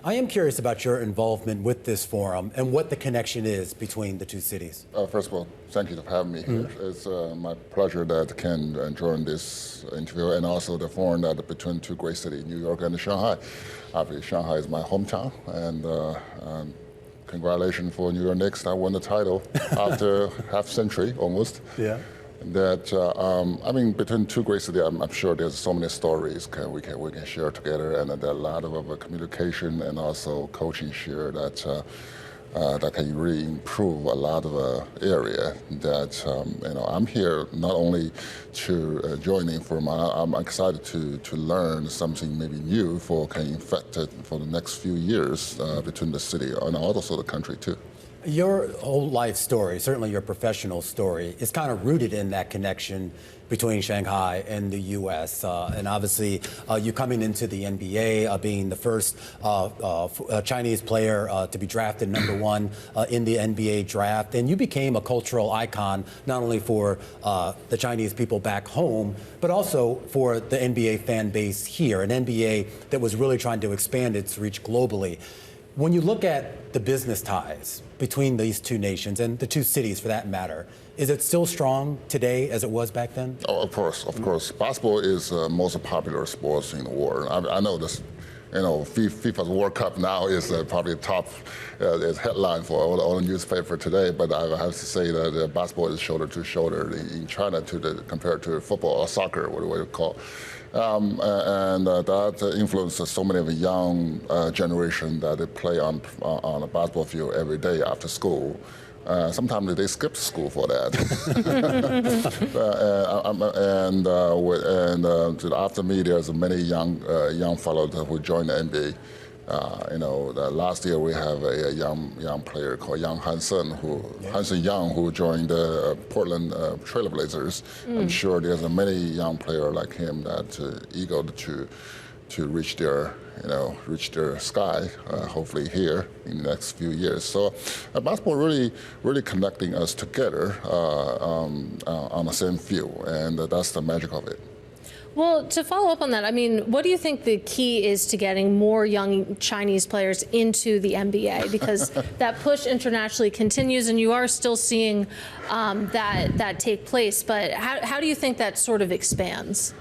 I am curious about your involvement with this forum and what the connection is between the two cities. First of all, thank you for having me here. It's my pleasure that I can join this interview and also the forum that between two great cities, New York and Shanghai. Obviously, Shanghai is my hometown, and congratulations for New York Knicks. I won the title after half century almost. Yeah. That I mean, between two great cities, I'm sure there's so many stories we can share together, and there are a lot of communication and also coaching share that that can really improve a lot of area. That I'm here not only to join in for I'm excited to learn something maybe new can affect it for the next few years between the city and also the country too. Your whole life story, certainly your professional story, is kind of rooted in that connection between Shanghai and the U.S. And obviously, you coming into the NBA, being the first Chinese player to be drafted #1 in the NBA draft. And you became a cultural icon, not only for the Chinese people back home, but also for the NBA fan base here, an NBA that was really trying to expand its reach globally. When you look at the business ties between these two nations and the two cities for that matter, is it still strong today as it was back then? Oh, of course, of course. Basketball is the most popular sports in the world. I know this, FIFA's World Cup now is probably top is headline for all the newspaper today, but I have to say that basketball is shoulder to shoulder in China compared to football or soccer, what we call. That influences so many of the young generation that they play on a basketball field every day after school. Sometimes they skip school for that. After me, there's many young fellows who joined the NBA. Last year we have a young player called Hansen Young, who joined the Portland Trailblazers. I'm sure there's many young players like him that eager to reach their sky, hopefully here in the next few years. So basketball really connecting us together on the same field, and that's the magic of it. Well, to follow up on that, I mean, what do you think the key is to getting more young Chinese players into the NBA? Because that push internationally continues, and you are still seeing that take place. But how do you think that sort of expands?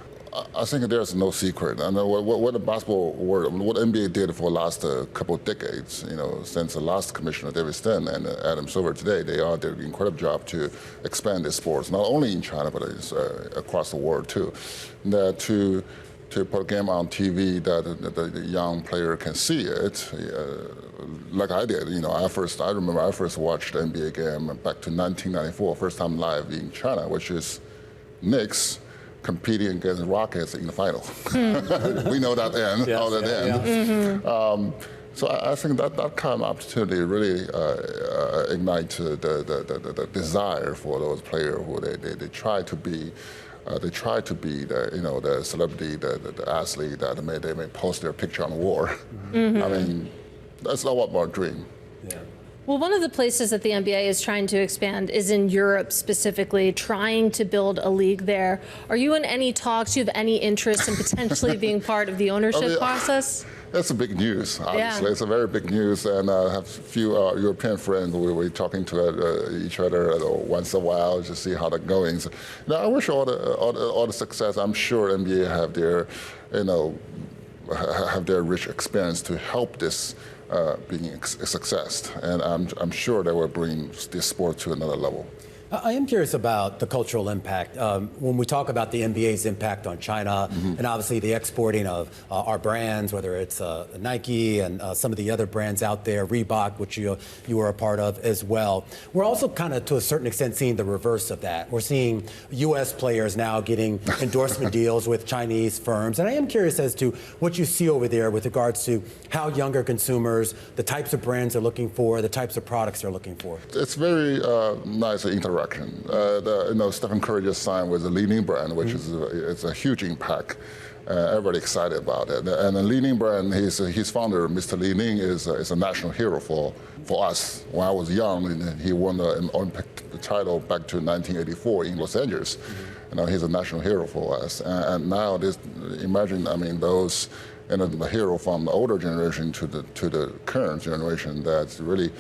I think there's no secret. I know what the basketball world, what NBA did for the last couple of decades, since the last commissioner, David Stern, and Adam Silver today, they all did an incredible job to expand the sports, not only in China, but across the world too. That to put a game on TV that the young player can see it, like I did. I remember I first watched the NBA game back to 1994, first time live in China, which is Knicks competing against Rockets in the final. We know that end, how that end. So I think that kind of opportunity really ignites the desire for those players who they try to be. They try to be the celebrity, the athlete that they may post their picture on the wall. I mean, that's not what our dream. Yeah. Well, one of the places that the NBA is trying to expand is in Europe specifically, trying to build a league there. Are you in any talks? Do you have any interest in potentially being part of the ownership process? That's a big news, obviously. Yeah. It's a very big news, and I have a few European friends. We're talking to each other once in a while to see how that's going. So, I wish all the success. I'm sure NBA have their rich experience to help this being a success, and I'm sure they will bring this sport to another level. I am curious about the cultural impact. When we talk about the NBA's impact on China, and obviously the exporting of our brands, whether it's Nike and some of the other brands out there, Reebok, which you were a part of as well. We're also kind of, to a certain extent, seeing the reverse of that. We're seeing U.S. players now getting endorsement deals with Chinese firms. And I am curious as to what you see over there with regards to how younger consumers, the types of brands they're looking for, the types of products they're looking for. It's very nice interaction. Stephen Curry just signed with the Li Ning brand, which is it's a huge impact. Everybody excited about it. And the Li Ning brand, his founder, Mr. Li Ning, is a national hero for us. When I was young, he won the Olympic title back to 1984 in Los Angeles. He's a national hero for us. And now, imagine, those and a hero from the older generation to the current generation that's really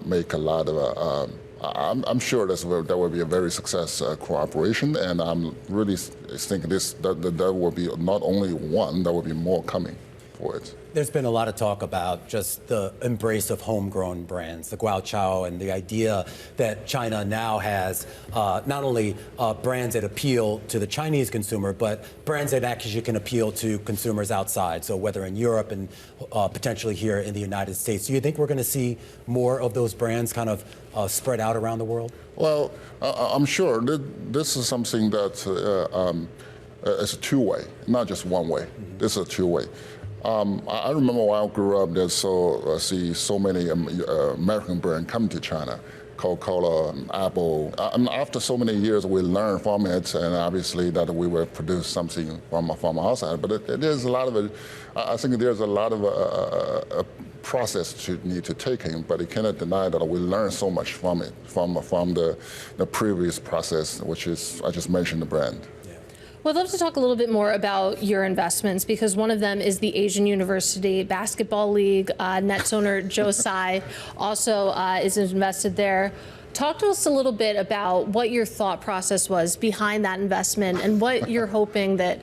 make a lot of. I'm sure that will be a very successful cooperation, and I'm really thinking that will be not only one, there will be more coming for it. There's been a lot of talk about just the embrace of homegrown brands, the Guaochao, and the idea that China now has not only brands that appeal to the Chinese consumer, but brands that actually can appeal to consumers outside. So whether in Europe and potentially here in the United States, do you think we're going to see more of those brands kind of spread out around the world? Well, I'm sure this is something that is a two-way, not just one way. Mm-hmm. This is a two-way. I remember when I grew up, see so many American brands come to China, Coca-Cola, Apple. After so many years, we learned from it, and obviously that we will produce something from outside. But there's a lot of it. I think there's a lot of a process to need to take in, but you cannot deny that we learned so much from it, from the previous process, which is I just mentioned the brand. Well, I'd love to talk a little bit more about your investments, because one of them is the Asian University Basketball League. Nets owner Joe Tsai also is invested there. Talk to us a little bit about what your thought process was behind that investment and what you're hoping that,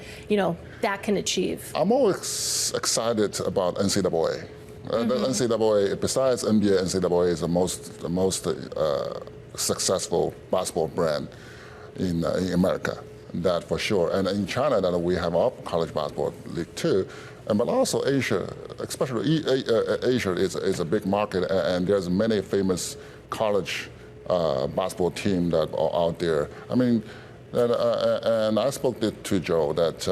that can achieve. I'm always excited about NCAA. The NCAA, besides NBA, NCAA is the most successful basketball brand in America. That for sure. And in China, that we have our college basketball league too. But also Asia, especially Asia is a big market, and there's many famous college basketball teams that are out there. I mean, and I spoke to Joe that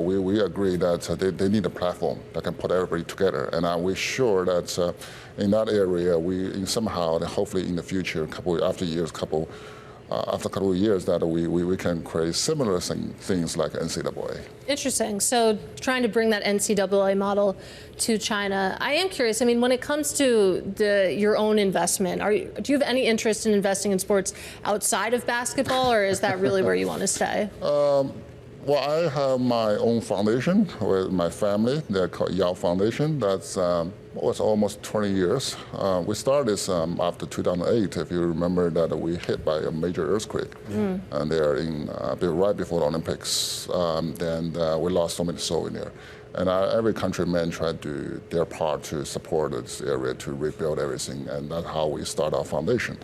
we agree that they need a platform that can put everybody together, and we're sure that in that area we somehow, hopefully in the future, after a couple of years, that we can create similar things like NCAA. Interesting. So trying to bring that NCAA model to China. I am curious. I mean, when it comes to your own investment, do you have any interest in investing in sports outside of basketball, or is that really where you want to stay? Well, I have my own foundation with my family. They're called Yao Foundation. That's was almost 20 years. We started this after 2008. If you remember that we hit by a major earthquake, and they're right before the Olympics. Then we lost so many souls in there. And every countryman tried to do their part to support this area, to rebuild everything, and that's how we start our foundation.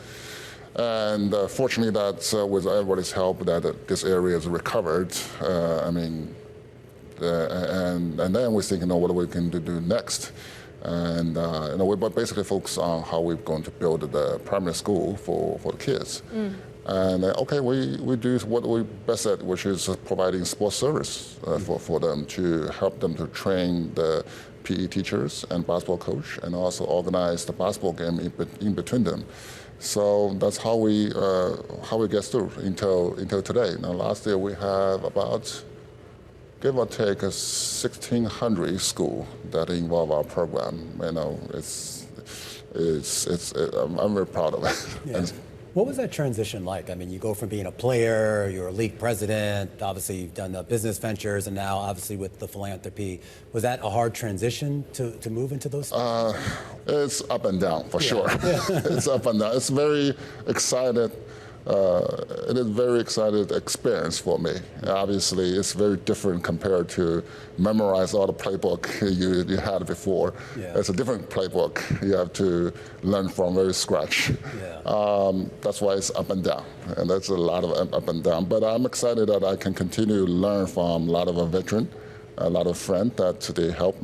And fortunately, that with everybody's help, that this area is recovered. And then we're thinking, what we can do next. And we basically focus on how we're going to build the primary school for the kids. And we do what we best at, which is providing sports service for them, to help them to train the PE teachers and basketball coach, and also organize the basketball game in between them. So that's how we get through until today. Now, last year we have about, give or take, 1,600 schools that involve our program. I'm very proud of it. Yeah. What was that transition like? I mean, you go from being a player, you're a league president, obviously you've done the business ventures, and now obviously with the philanthropy. Was that a hard transition to move into those things? It's up and down, for sure. It's up and down. It's very excited. It is very exciting experience for me. Obviously, it's very different compared to memorize all the playbook you had before. Yeah. It's a different playbook. You have to learn from very scratch. Yeah. That's why it's up and down, and that's a lot of up and down. But I'm excited that I can continue to learn from a lot of veterans, a lot of friends that they help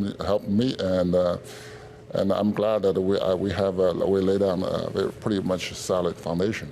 me, and I'm glad that we laid down a pretty much solid foundation.